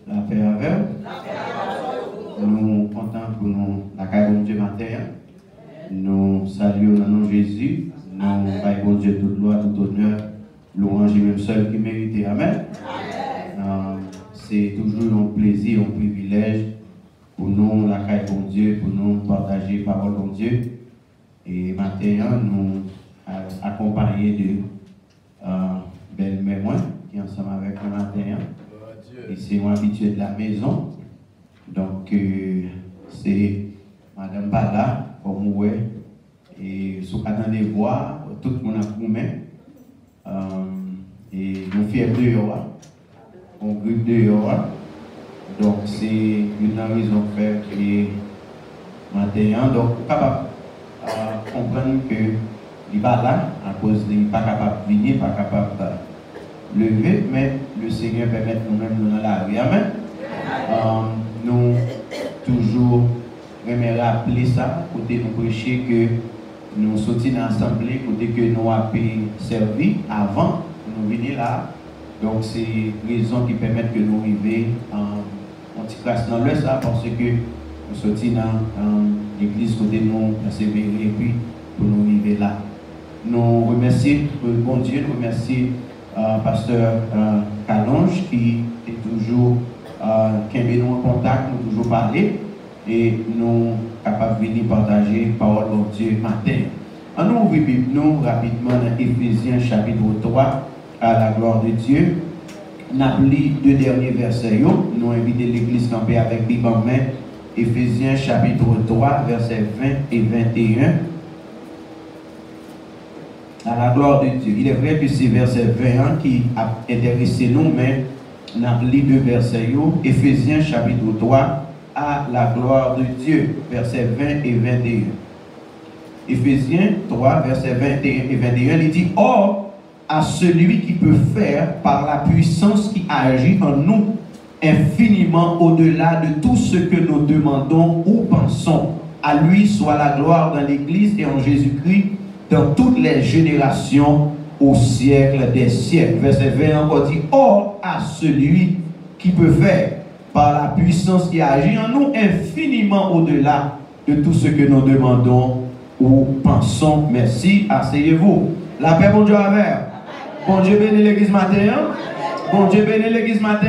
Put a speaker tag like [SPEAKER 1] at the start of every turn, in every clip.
[SPEAKER 1] La paix avec. Nous comptons pour nous, la caille de Dieu matin. Nous saluons dans le nom de Jésus. Nous baillons Dieu toute gloire, tout honneur, louange et même seul qui mérite. Amen. C'est toujours un plaisir, un privilège pour nous, la caille de Dieu, pour nous partager la parole de Dieu. Et maintenant, nous accompagnés de belle-mère qui est ensemble avec moi matin. Et c'est un habitué de la maison. Donc, c'est Madame Bala, comme vous voyez. Et si vous attendez voir, tout le monde a promis. Et nous faisons dehors. On grippe dehors. Donc, c'est une raison de faire que matin. Donc, capable de comprendre que il va là, à cause qu'il n'est pas capable de venir, pas capable de lever, mais le Seigneur permet nous-mêmes dans la rue. Amen. Nous toujours aimer rappeler ça, côté nous prêcher que nous sortis dans l'assemblée, côté que nous avons servi avant de nous venir là. Donc c'est raison qui permettent que nous arrivions en petite classe dans l'Ouest parce que nous sortis dans l'église côté nous persévérer et puis pour nous arriver là. Nous remercions le bon Dieu, nous remercions pasteur Calonge qui est toujours qui est en contact, nous toujours parler et nous capables de venir partager la parole de Dieu matin. On ouvre nous rapidement dans Éphésiens chapitre 3 à la gloire de Dieu. Nous avons lu deux derniers versets. Nous invitons l'église campée avec Bible en main. Éphésiens chapitre 3 versets 20 et 21. À la gloire de Dieu. Il est vrai que c'est verset 21 qui a intéressé nous, mais nous avons lu deux versets. Éphésiens chapitre 3 à la gloire de Dieu. Versets 20 et 21. Éphésiens 3 versets 21 et 21, il dit: Or, à celui qui peut faire par la puissance qui agit en nous infiniment au-delà de tout ce que nous demandons ou pensons. À lui soit la gloire dans l'Église et en Jésus-Christ dans toutes les générations au siècle des siècles. Verset 20 encore dit: Or à celui qui peut faire par la puissance qui agit en nous infiniment au-delà de tout ce que nous demandons ou pensons. Merci, asseyez-vous. La paix, bon Dieu, avec. Bon Dieu bénit l'église matin. Bon Dieu bénit l'église matin.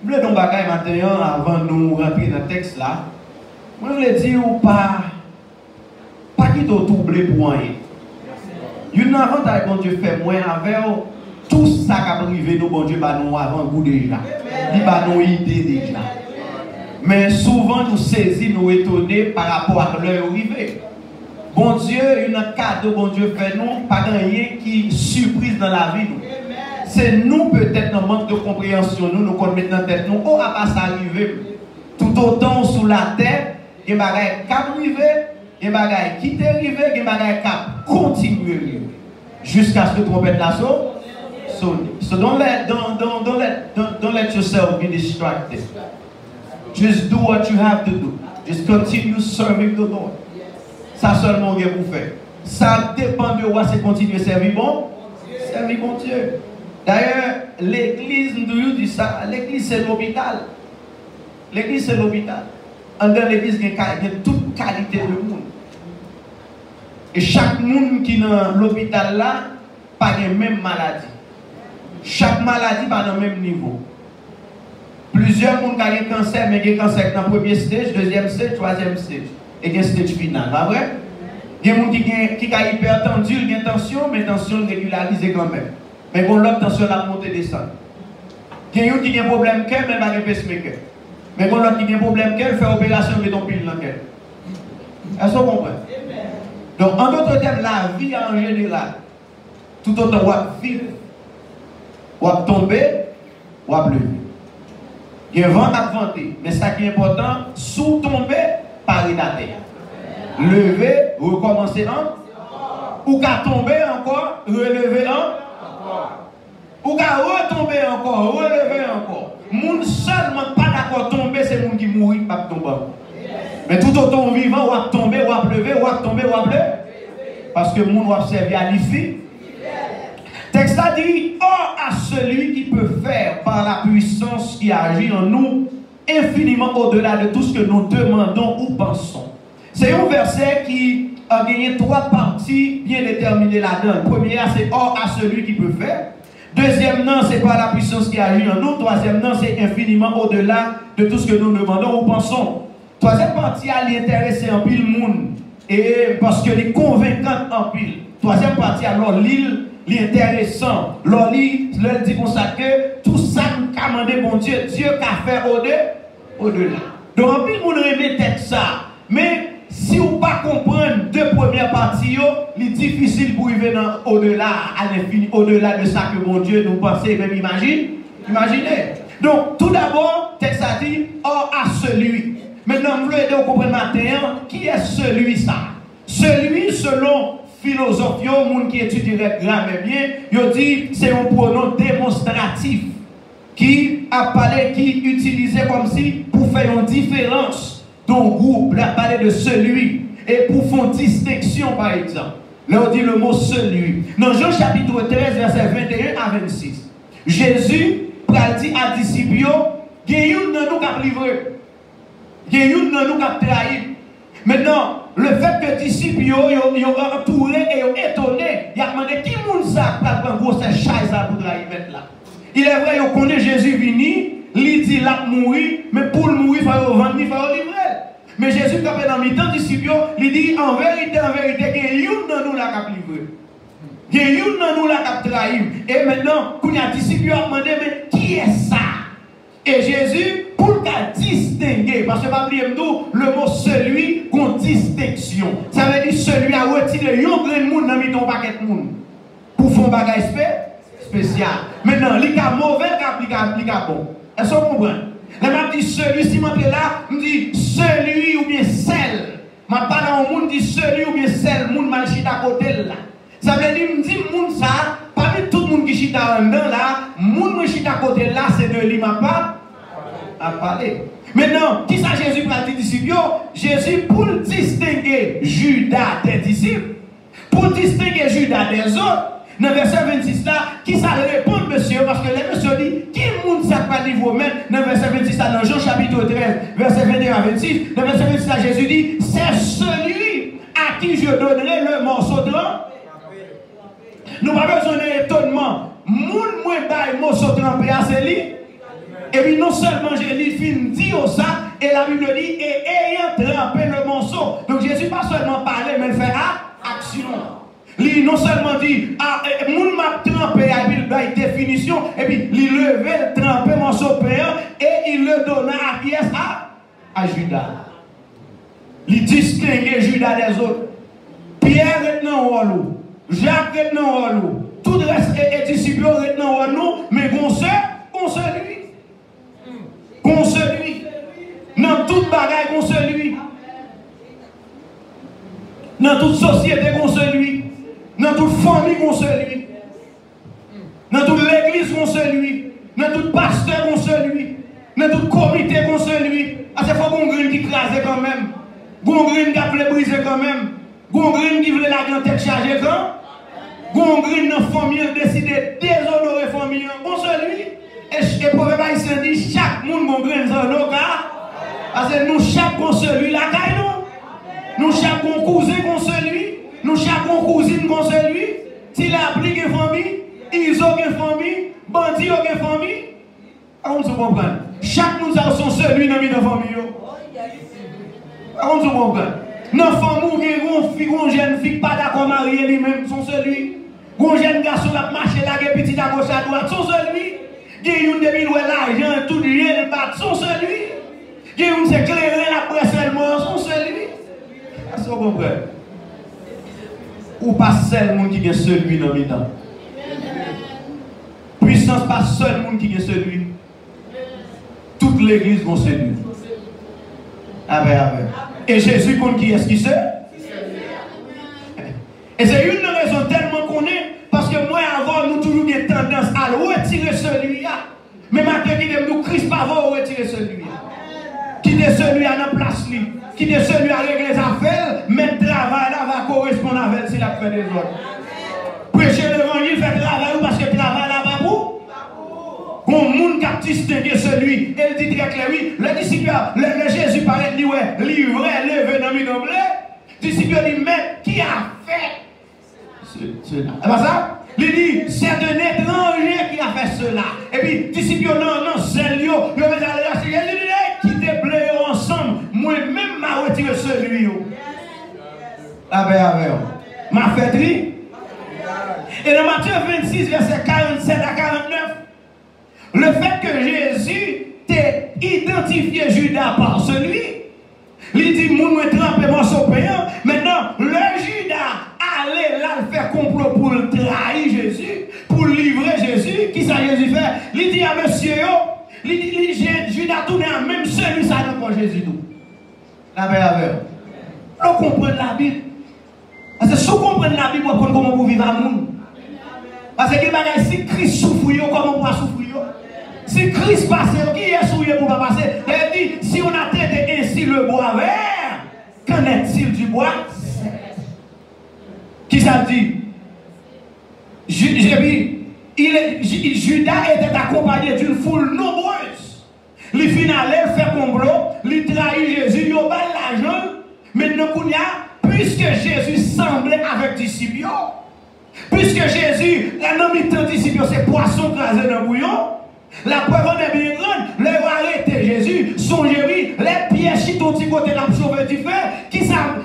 [SPEAKER 1] Je voulais donc bagaille matin avant de nous rentrer dans le texte là. Moi je voulais dire ou pas qui t'ont troublé pour rien. Il y a un avantage bon Dieu fait moins avec tout ça qui a privé nous bon Dieu bah nous avant goût déjà. Il va nous idée déjà. Mais souvent nous saisissons, nous étonnés par rapport à l'heure arrivée. Bon Dieu, il y a un cadeau, bon Dieu fait nous, pas rien qui surprise dans la vie. C'est nous peut-être dans manque de compréhension, nous connaissons dans la tête, nous, on va pas s'arriver. Tout autant sous la tête, il y a des bagages qui arrivent, il y a des bagages qui sont arrivés, il y a des bagages qui continuent à arriver. Jusqu'à ce que trompette la sonne. So don't let yourself be distracted. Just do what you have to do. Just continue serving the Lord. Ça seulement est pour faire. Ça dépend de moi, c'est continuer à servir bon. Servir bon Dieu. D'ailleurs, l'église nous dit ça. L'église c'est l'hôpital. L'église c'est l'hôpital. En dans l'église, il y a toute qualité de monde. Et chaque monde qui est dans l'hôpital là, pas la même maladie. Chaque maladie pas dans le même niveau. Plusieurs monde qui ont un cancer, mais qui ont un cancer dans le premier stage, deuxième stage, troisième stage. Et il y a un stage final, pas vrai? Il y a des gens qui ont hypertendu, il y a une tension, mais la tension régularisée quand même. Mais quand l'autre tension la montée descend. Il y a des gens qui ont un problème cœur, mais pas de pacemaker. Mais quand l'autre qui a un problème cœur, fait opération de ton pile dans le cœur. Est-ce que vous comprenez? Donc, en d'autres termes, la vie en général, tout autant on va vivre, on va tomber, on va lever. Il y a un vent à vanter, mais ça qui est important, sous tomber, parler la terre. Lever, recommencer un, ou qu'à tomber encore, relever un, ou qu'à retomber encore, relever encore. Moun seulement pas d'accord tomber, c'est moun qui mourit, pas tomber. Mais tout autant vivant, on va tomber, on va lever, on va tomber, on va lever. Parce que moun va servir à l'IFI. Texte a dit, or à celui qui peut faire par la puissance qui agit en nous infiniment au-delà de tout ce que nous demandons ou pensons. C'est un verset qui a gagné 3 parties bien déterminées là-dedans. Première, c'est or à celui qui peut faire. Deuxième, non, c'est par la puissance qui agit en nous. Troisième, non, c'est infiniment au-delà de tout ce que nous demandons ou pensons. Troisième partie, elle est intéressée en pile monde. Et parce qu'elle est convaincante en pile. Troisième partie, alors l'île intéressant. L'île dit comme ça que tout ça nous a demandé bon Dieu. Dieu qu'a fait au-delà. Donc en pile monde remet tête ça. Mais si vous ne pas comprendre deux premières parties, il est difficile pour arriver au-delà, à l'infini, au-delà de ça que mon Dieu nous pensait, même imaginez. Donc, tout d'abord, texte a dit, or à celui. Maintenant, vous voulez aider à comprendre matin, qui est celui ça? Celui, selon philosophie, le monde qui étudie grammaire bien, il dit, c'est un pronom démonstratif qui a parlé, qui utilisait comme si pour faire une différence. Donc, groupe, là, parler de celui. Et pour faire une distinction, par exemple. Là, on dit le mot celui. Dans Jean chapitre 13, verset 21 à 26. Jésus, a dit à disciples, il y a une dans nous qui a livré. Il y a une dans nous qui a trahi. Maintenant, le fait que les disciples ont entouré et ont étonné, il a demandé qui moun ça pour prendre gros chaise pour trahir là. Il est vrai, on connaît Jésus venu, il dit là mourir, mais pour le mourir, il faut vendre, il faut livrer. Mais Jésus, quand il est dans le temps disciples, il dit en vérité, il y a une dans nous là qui a livré. Il y a une dans nous là qui a trahi. Et maintenant, quand il y a des disciples, ils ont demandé, mais qui est ça? Et Jésus, pour le distinguer, parce que pas oublier le mot celui, qu'on distinction. Ça veut dire celui à retirer un grand monde dans le paquet de monde. Pour faire un bagage spécial. Maintenant, il y a mauvais, il y a bon. Est-ce que vous comprenez? Là, je dis celui, si je suis là, je dis celui ou bien celle. Je parle au monde, je dis celui ou bien celle, le monde mal chita à côté là. Ça veut dire, je dis monde ça, parmi tout le monde qui chita en dedans là, le monde qui chita à côté là, c'est de lui, ma part à parler. Maintenant, qui ça Jésus pour les disciples? Jésus pour distinguer Judas des disciples, pour distinguer Judas des autres. Dans le verset 26 là, qui ça répond monsieur? Parce que les messieurs disent, qui monde ça pas niveau même? Dans le verset 26 là, dans Jean chapitre 13, verset 21 à 26, dans le verset 26 là, Jésus dit, c'est celui à qui je donnerai le morceau de l'eau. Nous n'avons pas besoin d'étonnement. Moun moins bail morceau trempé à celui. Et puis non seulement Jésus fin dit ça, et la Bible dit, et ayant trempé le morceau. Donc Jésus pas seulement parler, mais fait action. Il non seulement dit, moun m'a trempé, il a une définition, et puis il levait, trempé morceau péant, et il le donna à qui est à Judas. Il distinguait Judas des autres. Pierre est dans le Jacques est dans le tout le reste est disciple est dans le mais qu'on celui. Qu'on celui. Dans toute bagaille qu'on celui. Dans toute société qu'on celui. Dans toute famille qu'on celui. Dans toute l'église qu'on celui. Dans tout pasteur qu'on celui. Dans tout comité qu'on celui. À chaque fois qu'on grille qui crase quand même. Qu'on grille qui a voulu briser quand même. Qu'on grille qui voulait la grande tête chargée quand. Qu'on grille dans la famille décidé déshonorer la famille. Qu'on celui. Et pour ne pas dit chaque monde qu'on grille dans nos cas. Parce que nous chaque qu'on celui la caille nous. Nous chaque qu'on cousin qu'on celui. Nous chaque qu'on cousine qu'on celui. S'il applique une famille, ils ont une famille, bandits ont une famille. On se comprend. Chaque nous a son celui dans la famille. On se comprend. Dans la famille, on jeune fille pas d'accord mariée lui-même, son celui. On jeune garçon qui a marché là, qui est petit à gauche à droite, son celui. Il y a une demi de l'argent, tout rien, son celui. Il y a une s'éclairer la presse seulement, son celui. Est-ce que vous comprenez? Ou pas seul monde qui est celui dans le temps. Puissance pas seul monde qui est celui. Toute l'église est celui. Amen, amen. Et Jésus compte qui est-ce qui c'est? Et c'est une raison tellement qu'on est, parce que moi avant nous toujours des tendances à retirer celui-là. Mais maintenant qui nous Christ pas va retirer celui-là. Qui est celui à la place lui. Qui est celui à régler les affaires, mais le travail là va correspondre avec s'il a fait des autres. Prêcher l'évangile, faire travail parce que travail là-bas pour. Bon monde qui a distingué celui, elle dit très clair, oui, le disciple, le Jésus paraît, dit, ouais, livré, levé dans le blé. Disciple dit, mais qui a fait cela? C'est pas ça? Il dit, c'est un étranger qui a fait cela. Et puis, disciple, non, c'est lui, il dit, qui te blé ensemble. Moi-même, m'a retiré celui. Avec. M'a fait tri. Et dans Matthieu 26, verset 47 à 49, le fait que Jésus t'ait identifié Judas par celui, il dit, mon trempé morceau payant. Maintenant, le Judas allait là le faire complot pour le trahir Jésus, pour livrer Jésus. Qui ça Jésus fait? Il dit à monsieur, Judas tourne à même celui ça n'a pas Jésus tout. La paix. On comprend la Bible. Parce que si on comprend la Bible, on comprend comment vous vivez à monde. Parce que si Christ souffre, comment on va souffrir? Si Christ passe, qui est souillé pour ne pas passer? Il dit, si on a traité ainsi le bois vert, qu'en est-il du bois? Qui ça dit? Judas était accompagné d'une foule nombreuse. Les finales fait complot, les trahit Jésus, il a l'argent. Maintenant, puisque Jésus semblait avec disciples, puisque Jésus, la mi-temps disciples, c'est poisson crasé dans le bouillon. La preuve est bien grande. Leur arrêté Jésus, songez-vous, les pièges qui sont côté la sauvé du feu, qui savent,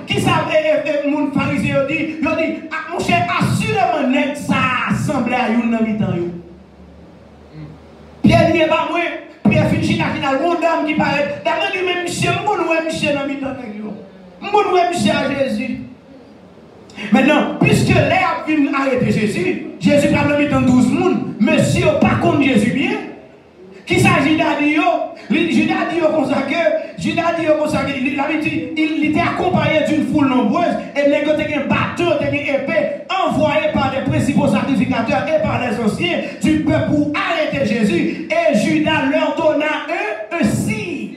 [SPEAKER 1] mon pharisien dit, mon cher, assurément, net, ça semblait à une mi-temps. Pierre n'est pas moi, Pierre finit à final, mon dame qui paraît, d'abord dit, mais monsieur, monsieur dans mi-temps, monsieur à Jésus. Maintenant, puisque l'air vient arrêter Jésus, Jésus parle de mi-temps 12 personnes, monsieur, pas contre Jésus bien. Qui s'agit d'Adio? Judas dit comme ça que, il était accompagné d'une foule nombreuse et les gars étaient un bateau, une épée, envoyé par des principaux sacrificateurs et par les anciens du peuple pour arrêter Jésus. Et Judas leur donna un signe.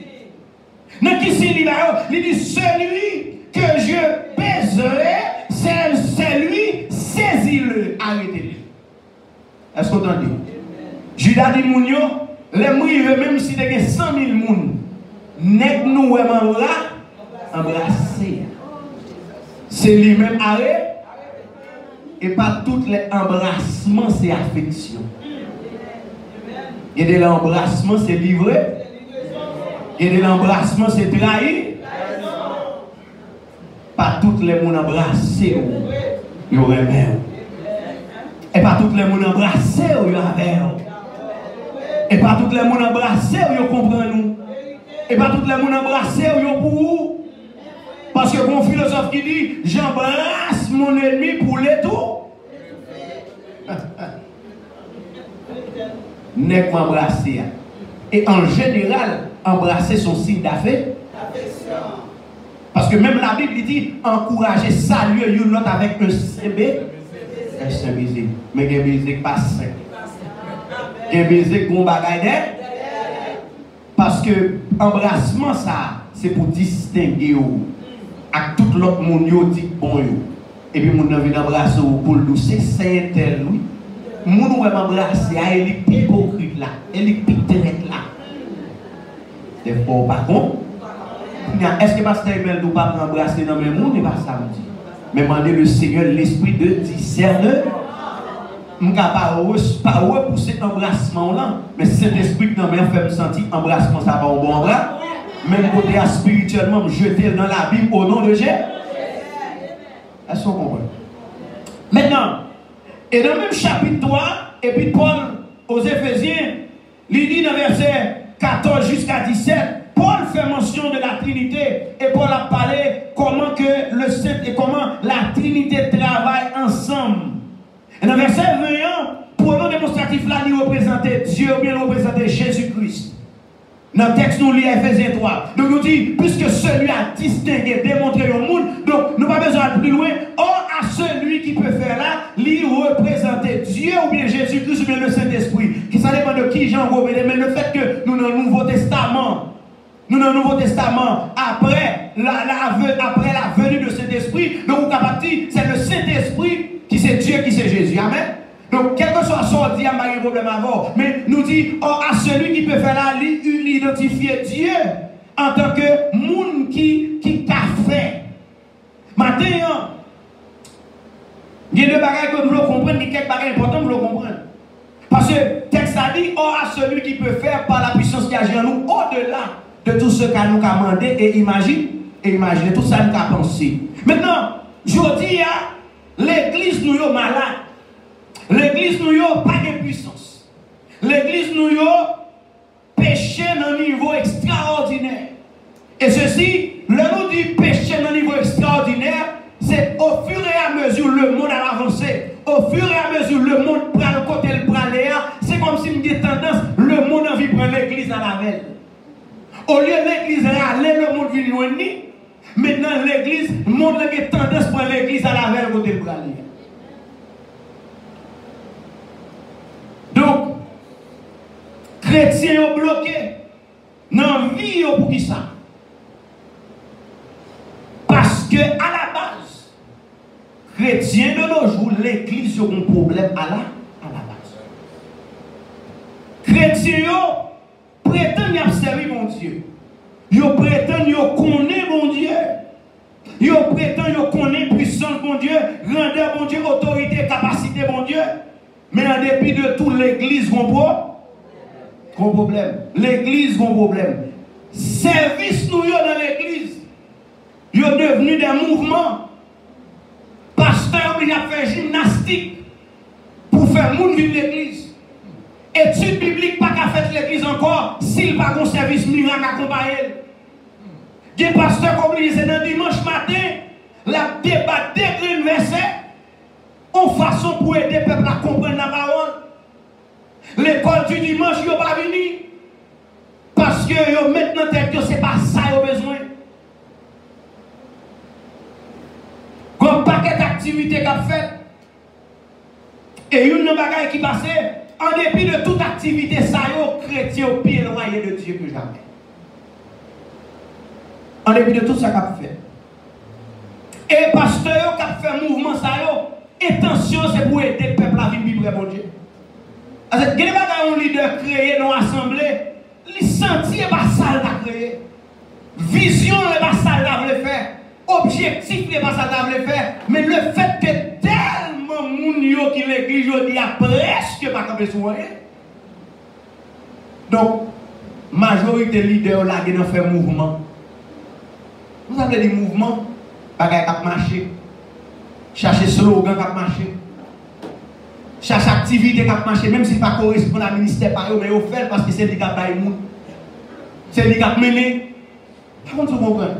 [SPEAKER 1] Donc, qui signe il dit, celui que je baiserai, c'est lui, saisis-le, arrêtez-le. Est-ce que vous entendez? Judas dit, Mounio, les mouilles, même si il y a 100 000 personnes, n'est nous embrasser. C'est lui-même arrêt. Et pas tous les embrassements, c'est affection. Il y a de l'embrassement, c'est livré. Il y a de l'embrassement, c'est trahi. Pas tous les gens embrassés, ils auraient. Et pas tous les gens embrassés, ils avaient. Et pas tous les gens embrassés, ils comprennent nous. Et pas tous les gens embrassés, ils pour vous. Parce que mon philosophe qui dit, j'embrasse mon ennemi pour l'étouffer. N'est pas embrasser. Et en général, embrasser son signe d'affection. Parce que même la Bible dit, encourager, saluer l'autre avec un CB. Un CB. Mais il y a pas 5. Parce que embrassement ça c'est pour distinguer à tout l'autre monde dit bon et puis mon envie d'embrasser pour le douce c'est tel oui mon ouais m'embrasser elle est hypocrite là elle est pitérette là des fois par contre est-ce que pasteur Emel nous pas embrasser dans le monde n'est pas ça me dit mais demander le Seigneur l'esprit de discernement. Je ne peux pas repousser l'embrassement là, mais cet esprit qui m'a fait me sentir embrassement, ça va au bon bras. Même côté spirituellement, me jeter dans la Bible au nom de Jésus. Est-ce qu'on comprend? Maintenant, et dans le même chapitre 3, et puis Paul aux Éphésiens, il dit dans verset 14 jusqu'à 17, Paul fait mention de la Trinité et Paul a parlé comment que le Saint et comment la Trinité travaille ensemble. Et dans le verset 21, pour nous démonstratif là, nous représenter Dieu ou bien nous représenter Jésus-Christ. Dans le texte, nous lisons Éphésiens 3. Donc nous dit, puisque celui a distingué, démontré au monde, donc nous n'avons pas besoin de plus loin. Or, à celui qui peut faire là, lui représenter Dieu ou bien Jésus-Christ ou bien le Saint-Esprit. Qui ça dépend de qui Jean Robert, mais le fait que nous dans le Nouveau Testament, après la venue de cet esprit, donc vous capable dire, c'est le Saint-Esprit qui c'est Dieu, qui c'est Jésus. Jésus. Amen. Donc, quel que soit son dit, il n'y a pas de problème avant. Mais nous dit, oh, à celui qui peut faire là, identifier Dieu en tant que monde qui a fait. Maintenant, il y a deux bagages que vous voulez comprendre, il y a quelques bagages importants que vous voulez comprendre. Parce que le texte a dit, oh, à celui qui peut faire par la puissance qui agit en nous, au-delà de tout ce qu'on nous a demandé et imaginer tout ça nous a pensé. Maintenant, je dis, l'église nous est malade. L'église nous n'a pas de puissance. L'église nous a péché dans un niveau extraordinaire. Et ceci, le nous dit péché dans un niveau extraordinaire, c'est au fur et à mesure le monde a avancé. Au fur et à mesure le monde prend le côté le bras c'est comme si me dit tendance, le monde a envie de prendre l'église à la veille. Au lieu de l'église aller, le monde vient loin. Maintenant l'église, le monde a tendance à prendre l'église à la veille côté le bras. Donc, chrétiens sont bloqués dans la vie pour qui ça? Parce que à la base, chrétiens de nos jours, l'église a un problème à la base. Chrétiens prétendent observer mon Dieu. Ils prétendent connaître mon Dieu. Ils prétendent connaître puissance mon Dieu, grandeur mon Dieu, autorité, capacité mon Dieu. Mais en dépit de tout, l'église a un problème. L'église a un problème. Service nous dans l'église, ils sont devenus des mouvements. Pasteur obligé à faire gymnastique pour faire monde vivre l'église. Étude biblique pas qu'à faire l'église encore s'il n'a pas un service miracle accompagné. Des pasteurs obligés, c'est dans dimanche matin, la débat des versets. En façon pour aider le peuple à comprendre la parole. L'école du dimanche, ils n'ont pas venu. Parce que maintenant, ce n'est pas ça qu'ils ont besoin. Comme paquet d'activités qu'ils ont faites. Et une bagaille qui passait, en dépit de toute activité, ça y est, chrétien au pied éloigné de Dieu que jamais. En dépit de tout ça qu'ils ont fait. Et pasteur qui a fait mouvement, ça y est. Intention, c'est pour aider le peuple à vivre bon Dieu. Parce que quand un leader créé dans l'assemblée, il sentit pas ça à créer. Vision, il pas ça à faire. Objectif, il pas ça à faire. Mais le fait que tellement de gens qui l'église dit a presque pas capable de rien. Donc, majorité leader là qui fait mouvement. Vous avez des mouvements, bagaille qui marcher. Chercher slogan qui a marché. Chercher activité qui a marché, même si pas correspond à ministère par eux, mais ils fait parce que c'est lui qui a baillé. C'est lui qui a mené. Comment tu comprends?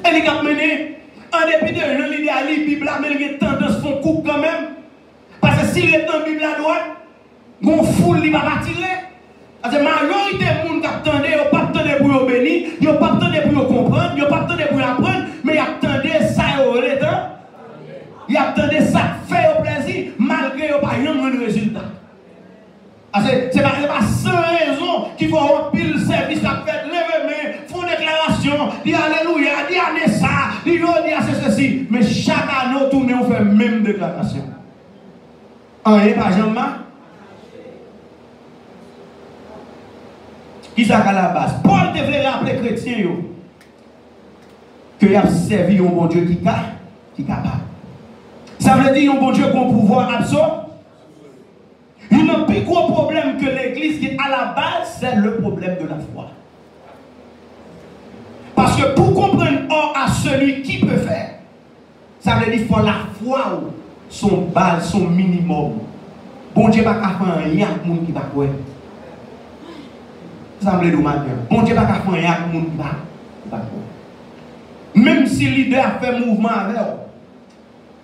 [SPEAKER 1] Et lui qui a mené, en dépit de gens qui a lu la Bible, mais il y a tendance font coupe quand même. Parce que s'il est dans la Bible à droite, on foule, il va pas tirer. Parce que la majorité des gens qui attendent, ils n'ont pas attendu pour les bénir, ils n'ont pas attendu pour les comprendre, ils n'ont pas attendu pour apprendre, mais ils attendent ça et le temps. Il attendait ça, fait au plaisir, malgré qu'il n'y a pas de résultat. C'est pas sans raison qu'il faut avoir pile service à faire, lever main, faire une déclaration, dire Alléluia, dire Anessa, dire ceci. Mais chaque année, on tourne, on fait la même déclaration. Rien pas jamais. Qui ça à la base? Paul devait rappeler les chrétiens qu'il a servi un bon Dieu qui est capable. Ça veut dire un bon Dieu qui a un pouvoir absolu. Il n'y a plus gros problème que l'église qui est à la base, c'est le problème de la foi. Parce que pour comprendre à celui qui peut faire, ça veut dire qu'il faut la foi, son base, son minimum. Bon Dieu va faire rien à monde qui va croire. Ça veut dire bon Dieu va faire rien à monde qui va croire. Même si le leader a fait mouvement avec eux.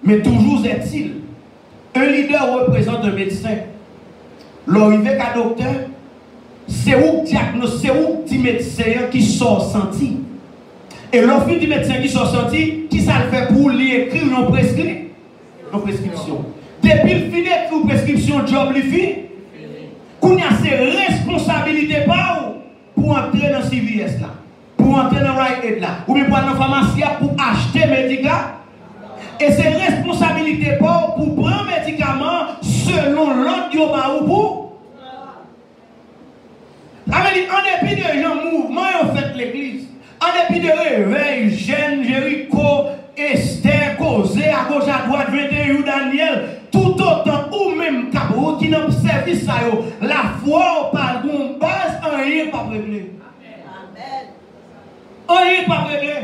[SPEAKER 1] Mais toujours est-il, un leader représente un médecin. L'arrivée qu'un docteur, c'est où diagnostic, c'est où petit médecin qui sort senti. Et l'offre du médecin qui sort senti, qui ça le fait pour lui écrire une prescription. Depuis le fin de prescription, job lui fait, qu'on a ses responsabilités pour entrer dans CVS là, pour entrer dans Right Aid là, ou bien pour aller dans la pharmacie pour acheter médicaments. Et c'est responsabilité pour prendre médicaments veut dire, en dépit de gens mouvement, ils ont fait l'église. En dépit de réveil, Jeanne, Jéricho, Esther, Cosé, à gauche, à droite, 21, Daniel, tout autant, ou même Cabot, qui n'ont servi ça, la foi, par une base, rien pas réglé. Rien pas réglé.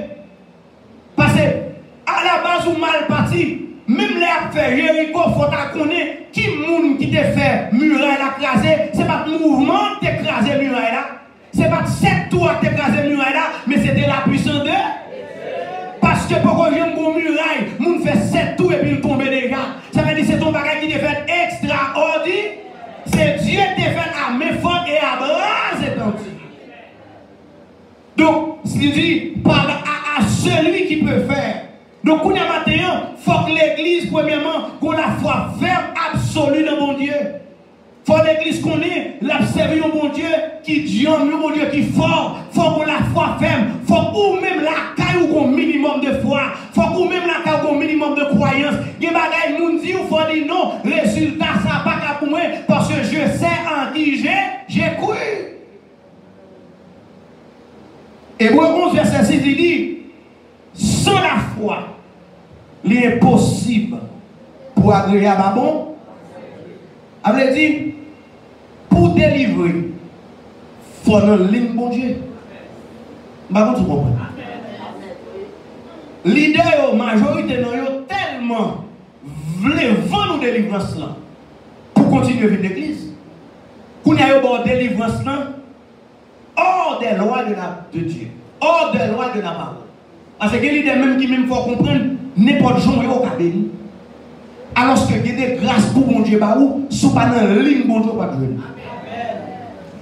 [SPEAKER 1] Parce que, à la base, ou mal parti, même les affaires, Jéricho, faut connaître qui moun qui te fait muraille à craser, c'est pas le mouvement qui t'écrasé muraille là. C'est pas cette tour qui t'écrasé muraille là, mais c'était la puissance de. Parce que pour que j'aime mon muraille, moun fait 7 tours et puis il tombe déjà. Ça veut dire que c'est ton bagage qui te fait extraordinaire. C'est Dieu qui te fait à main forte et à bras étendus. Donc, ce qu'il dit, parle à celui qui peut faire. Donc, on a matin, il faut que l'église, premièrement, qu'on la foi ferme, absolue dans mon Dieu. Il faut que l'église qu'on ait, l'observer au bon Dieu, qui dit, au bon Dieu qui est fort. Il faut qu'on la foi ferme. Il faut qu'on même la caille ou qu'on minimum de foi. Il faut qu'on même la caille ou qu'on minimum de croyance. Il y a des bagailles, moun dit, il faut dire non, résultat, ça n'a pas qu'à pour moi, parce que je sais en qui j'ai cru. Hébreux 11, verset 6, il dit, sans la foi, il est impossible pour agréer à bon. Elle dit, pour délivrer, il faut une ligne, bon Dieu. Par contre, tu comprends. L'idée, la majorité, tellement voulaient vendre délivrance là pour continuer à vivre l'église. Qu'on a eu délivrance là, hors des lois de Dieu, hors des lois de la parole. Parce que l'idée même qui même faut comprendre, n'importe qui est au cas béni. Alors que il y a des grâces pour mon Dieu, sous pas dans la ligne, bon Dieu, pas de Dieu.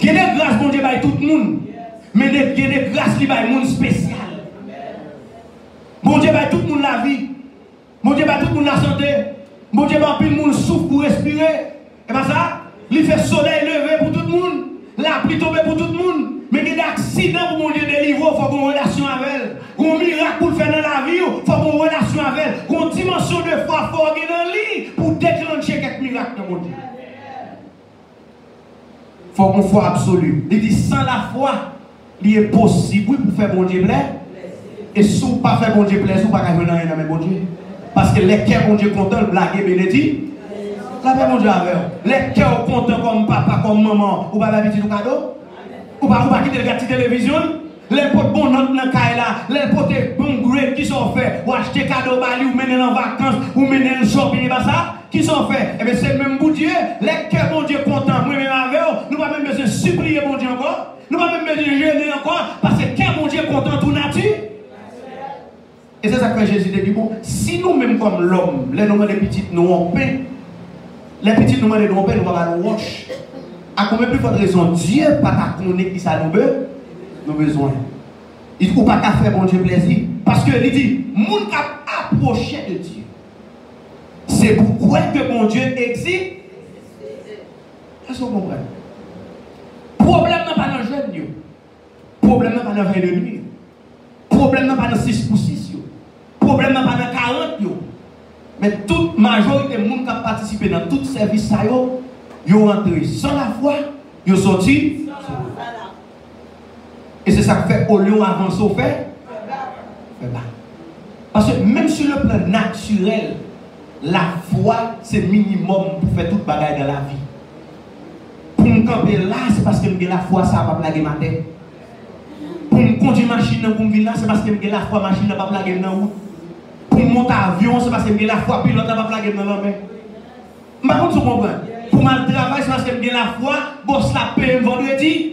[SPEAKER 1] Il y a des grâces pour mon Dieu, tout le monde. Mais il y a des grâces qui sont monde spécial. Mon Dieu, tout le monde la vie. Mon Dieu, tout le monde la santé. Mon Dieu, tout le monde souffre pour respirer. Et bien ça, il fait soleil levé pour tout le monde. La pluie tombe pour tout le monde. Mais il y a des accidents pour mon Dieu délivrer, il faut qu'on ait une relation avec elle. Un miracle pour le faire dans la vie, il faut qu'on ait une relation avec elle. Une dimension de foi, il faut qu'on ait dans le lit pour déclencher quelques miracles dans mon Dieu. Il faut qu'on ait une foi absolue. Il dit sans la foi, il est possible pour faire bon Dieu plaisir. Et si vous ne pas faire bon Dieu plaisir, vous ne pouvez pas faire rien dans bon Dieu. Parce que les cœurs bon Dieu contents, le blague bénédit. La paix mon Dieu avec vous. Les cœurs contents comme papa, comme maman, vous ne pouvez pas habiter le cadeau. Ou pas quitter la télévision, les potes bon dans le caille là, les potes bon grade qui sont faits, ou acheter cadeau bali, ou mener en vacances, ou mener en shopping, et pas ça, qui sont faits. Et bien c'est le même bon Dieu, les cœurs bon Dieu contents, moi-même avec eux, nous pas même besoin de supplier bon Dieu encore, nous pas même besoin de gêner encore, parce que cœur bon Dieu content tout nature. Et c'est ça que Jésus dit, bon, si nous-mêmes comme l'homme, les noms des petites nous on paix, les petites nous demandent nous on paix, nous pas nous watch. À combien plus forte raison Dieu pas qu'à connaître qui ça nous besoin. Il ne faut pas qu'à faire bon Dieu plaisir. Parce que il dit, moun k'ap approché de Dieu. C'est pourquoi que bon Dieu existe. Est-ce que vous comprenez? Problème n'est pas dans le jeune. Problème n'est pas dans 22 nuits. Problème n'est pas dans 6 pour 6. Problème n'est pas dans 40. Mais toute majorité de monde qui a participé dans tout service, ils ont entré sans la foi, ils ont sorti. Et c'est ça que fait au lieu d'avancer au fait. Parce que même sur le plan naturel, la foi, c'est minimum pour faire toute bagaille dans la vie. Pour me camper là, c'est parce que la foi, ça va pas plaguer ma tête. Pour me conduire machine pour me venir là, c'est parce que la foi, machine ne va pas plaguer dans la route. Pour monter avion, c'est parce que la foi, pilote ne va pas plaguer dans la main. Par contre, tu comprends? Pour mal travail, c'est parce que la foi, boss la paye vendredi.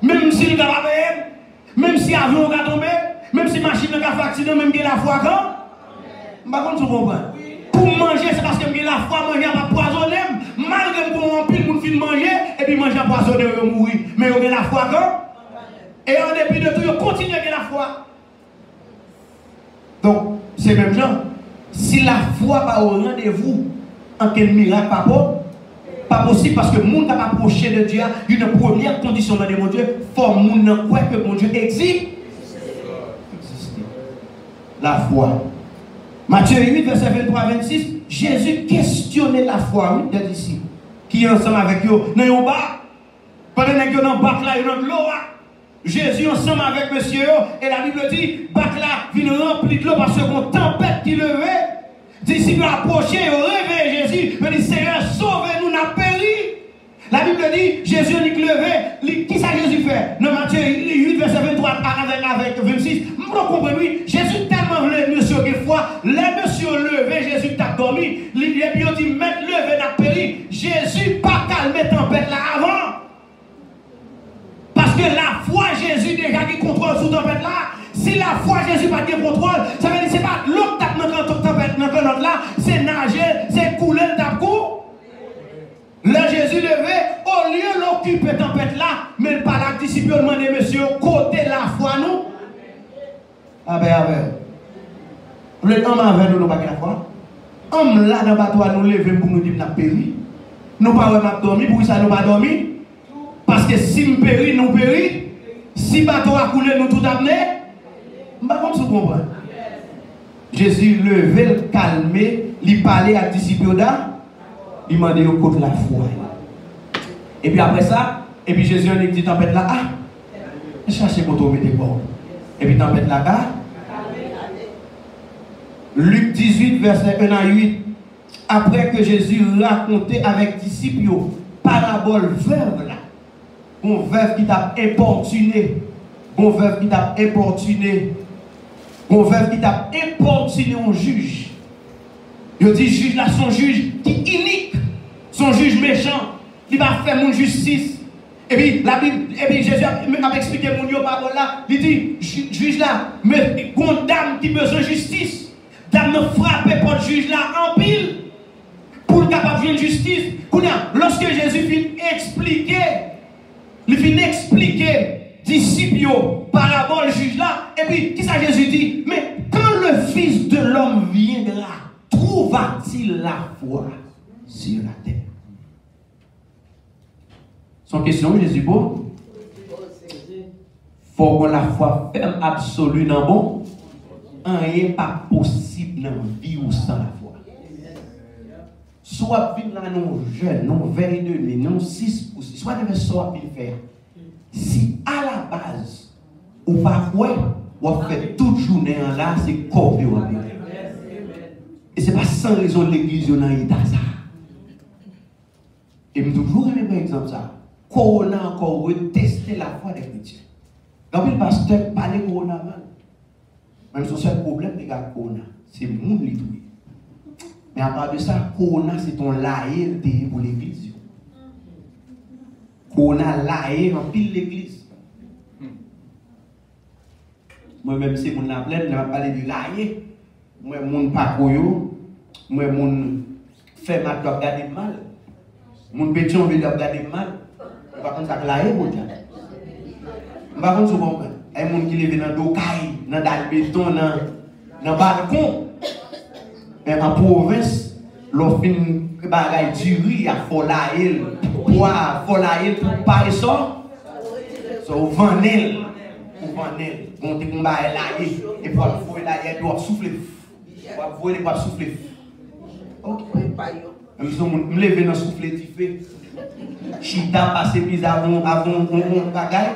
[SPEAKER 1] Même si le gars va payer, même si l'avion va tomber, même si la machine va faire accident, même la foi quand. Par contre, tu comprends? Pour manger, c'est parce que la foi, manger va poisonner. Malgré que mon pile pour film manger, et puis manger poisonner, il mourir. Mais il y a la foi quand. Et en dépit de tout, il continue avec la foi. Donc, c'est même genre, si la foi va au rendez-vous, en quel miracle pas possible parce que le monde n'a pas approché de Dieu. Une première condition dans mon Dieu, il faut que le monde croit que mon Dieu existe. La foi. Matthieu 8, verset 23-26, Jésus questionnait la foi des disciples qui est ensemble avec eux. Dans un bar, Pendant que nous dans bac là, dans l'eau, Jésus ensemble avec monsieur, et la Bible dit, bac là, vient rempli de l'eau parce qu'on tempête qui levait. Disciples approchaient, réveillent Jésus, mais dit Seigneur, sauvez-nous, n'a péri. La Bible dit, Jésus n'est levé. Qui ça Jésus fait? Dans Matthieu 8, verset 23 avec 26. Vous comprenez? Jésus tellement voulu monsieur que fois, les monsieur levé, Jésus t'a dormi. Les bien dit, mettre levé n'a péri. Jésus pas calmé tempête là avant. Parce que la foi Jésus déjà qui contrôle sous tempête là. Si la foi Jésus pas de contrôle, ça veut dire que ce n'est pas l'autre tape dans tempête dans là, c'est nager, c'est couler le tape coup. Là, Jésus levé, au lieu d'occuper tempête là, mais par la disciple demandé monsieur, côté la foi nous. Ah ben. Le homme avec nous, nous pas la foi. Homme là dans le bateau, nous lever pour nous dire que nous avons péri. Nous pas vraiment dormi, pour ça nous pas dormi. Parce que si nous péri, nous péri. Si le bateau a coulé, nous tout amené. Je ne sais pas si vous comprenez. Jésus levé, calmé, il parlait à disciple il m'a dit contre la foi. Et puis après ça, et puis Jésus a dit tempête là, cherchez pour tomber des bords. Et puis tempête là, Luc 18, verset 1 à 8. Après que Jésus racontait avec disciples, parabole veuve là. Bon veuve qui t'a importuné. Bon veuve qui t'a importuné. Bon veuve qui t'a importuné un juge. Il dit juge là, son juge qui unique. Son juge méchant. Il va faire mon justice. Et puis, la Bible, et puis Jésus a expliqué mon Dieu parole là. Il dit, juge là, mais une dame qui besoin de justice. Dame me frappe pour le juge là en pile. Pour le capable de justice. Lorsque Jésus finit expliquer, il finit expliquer, disciples, parabole, juge là. Et puis, qui ça Jésus dit? Mais quand le Fils de l'homme viendra, trouvera-t-il la foi sur la terre? Son question, Jésus, bon. Faut qu'on la foi ferme absolue dans bon. Rien pas possible dans la vie ou sans la foi. Soit vite là, non jeune, non 22, non 6 ou 6, soit devait soit faire. Si à la base, ou pas quoi, ou fait toute journée en là, c'est corps de l'homme. Et ce n'est pas sans raison de l'église dans l'état ça. Et je toujours aimé par exemple ça. Corona encore retester la foi des chrétiens. Quand le pasteur parle de Corona mal, même son seul problème de Corona, c'est le monde qui tout. Mais à part de ça, Corona c'est ton laïe pour l'église. Corona laïe en pile l'église. Moi-même, si mon appelle, je vais parler de laïe. Moi, mon pas koyo, moi, mon fait ma doit garder mal. Mon béton veut garder mal. Par contre, ça laïe pour dire. Par contre, vous comprenez. Il y a des gens qui vivent dans le dans le béton, dans le balcon. Mais en province, l'on fait une bagaille du riz, il y a folaïl, poids, folaïl pour pas ça. So, vanille. Pour vanille. Bon, tu vas laïe. Et pour vous laïe, tu dois souffler. Pour vous dois souffler. Ok, je me lève dans le souffle, tu fais. Chita passe plus avant un bagaille.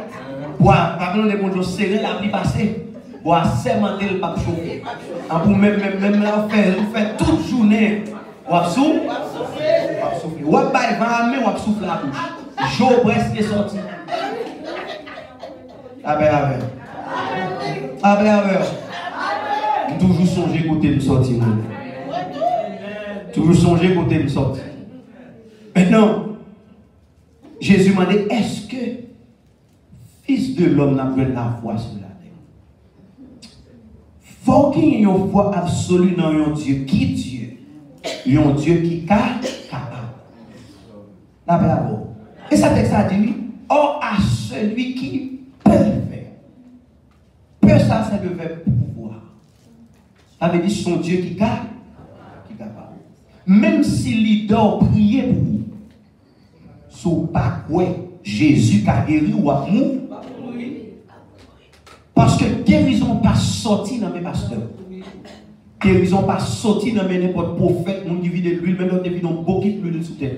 [SPEAKER 1] Bois, par contre, les gens serrés, la pluie passée. Bois, sermenté le pape chauffer. Pour même là, on fait toute journée. On souffle. On va mais on souffle la bouche. Jour presque sorti. Amen. Toujours songer côté de sortir. Toujours songer côté de sortir. Maintenant, Jésus m'a dit, est-ce que Fils de l'homme n'a pas la foi sur la terre? Faut qu'il y ait une foi absolue dans un Dieu. Qui Dieu? Un Dieu qui est capable. La bravo. Et ça texte a dit, or à celui qui peut le faire. Peut ça, c'est le verbe pouvoir. Ça veut dire son Dieu qui est capable. Même si l'idole priait pour vous, sous pas quoi Jésus qui a guéri ou a mou. Parce que guérison pas sorti dans mes pasteurs. Guérison pas sorti dans mes n'importe prophète, mon qui vit de l'huile, même dans des bidons beaucoup de l'huile sous terre.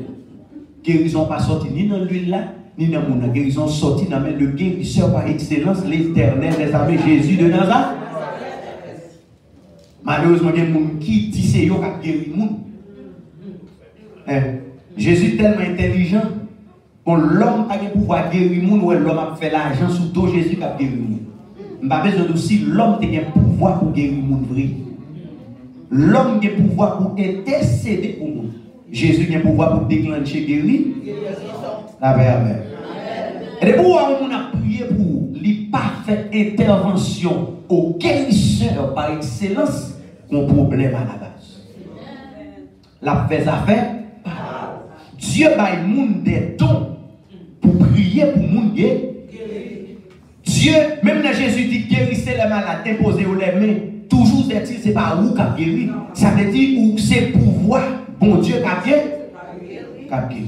[SPEAKER 1] Guérison pas sorti ni dans l'huile là, ni dans mon guérison sorti dans le guérisseur par excellence, l'Éternel des armées, Jésus de Nazareth. Malheureusement, il y a des gens qui disent c'est eux qui ont guéri le monde. Jésus est tellement intelligent. Bon, l'homme a le pouvoir de guérir le monde, ou l'homme a fait l'argent sous dos Jésus qui a guéri le monde. Je n'ai pas besoin aussi l'homme qui a le pouvoir pour guérir le monde vrai. L'homme qui a le pouvoir pour intercéder pour le monde. Jésus a le pouvoir pour déclencher guérir. La paix, amen. Et pourquoi on a prié pour lui parfaite intervention au guérisseur par excellence mon problème à la base. La fait affaire. Dieu a le monde des dons pour prier pour le monde guérir. Dieu, même quand Jésus dit guérissez les malades, imposez les mains, toujours c'est-il, c'est pas où qui a guéri. Ça veut dire où c'est pouvoir, bon Dieu qui a guéri.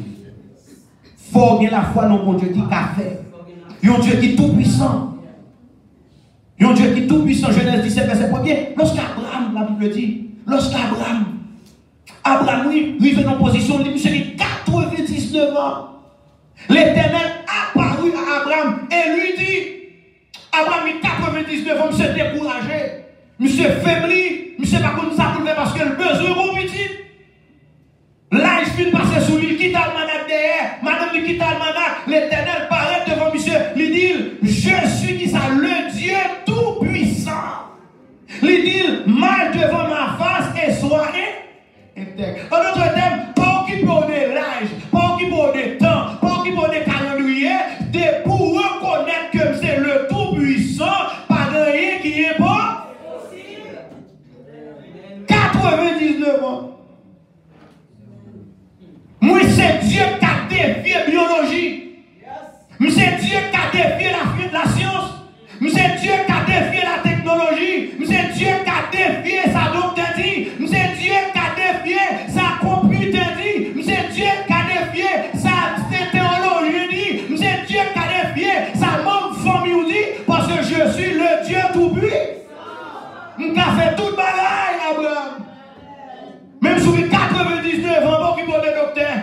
[SPEAKER 1] Il faut bien la foi dans mon Dieu qui a fait. Un Dieu qui est tout puissant. Un Dieu qui est tout puissant. Genèse 17, verset 1er. Lorsqu'Abraham, la Bible dit, lorsqu'Abraham, lui, fait en position, lui, monsieur, 99 ans. L'Éternel apparut à Abraham et lui dit, Abraham, 99 ans, monsieur découragé, monsieur faibli, monsieur pas comme ça pour le faire parce que le besoin est petit. Là, il finit de passer sous lui, quitte le manat derrière, madame lui quitte le manat, l'Éternel paraît devant monsieur, lui dit, je suis qui ça, le Dieu tout-puissant. Lui dit, mal devant ma face et sois intègre. En d'autres termes, pas occuper de l'âge, pas occuper de temps, pas occuper de calendrier, pour reconnaître que c'est le tout-puissant, pas de rien qui est bon. 99 ans. Moi, c'est Dieu qui a défié la biologie. C'est Dieu qui a défié la science. C'est Dieu qui a défié la technologie. C'est Dieu qui a défié sa doctrine. C'est Dieu qui a défié sa computer. C'est Dieu qui a défié sa théologie. C'est Dieu qui a défié sa même famille. Parce que je suis le Dieu tout-puissant. Je fait toute bagaille, Abraham. Même si vous avez 99 ans, vous avez des docteurs.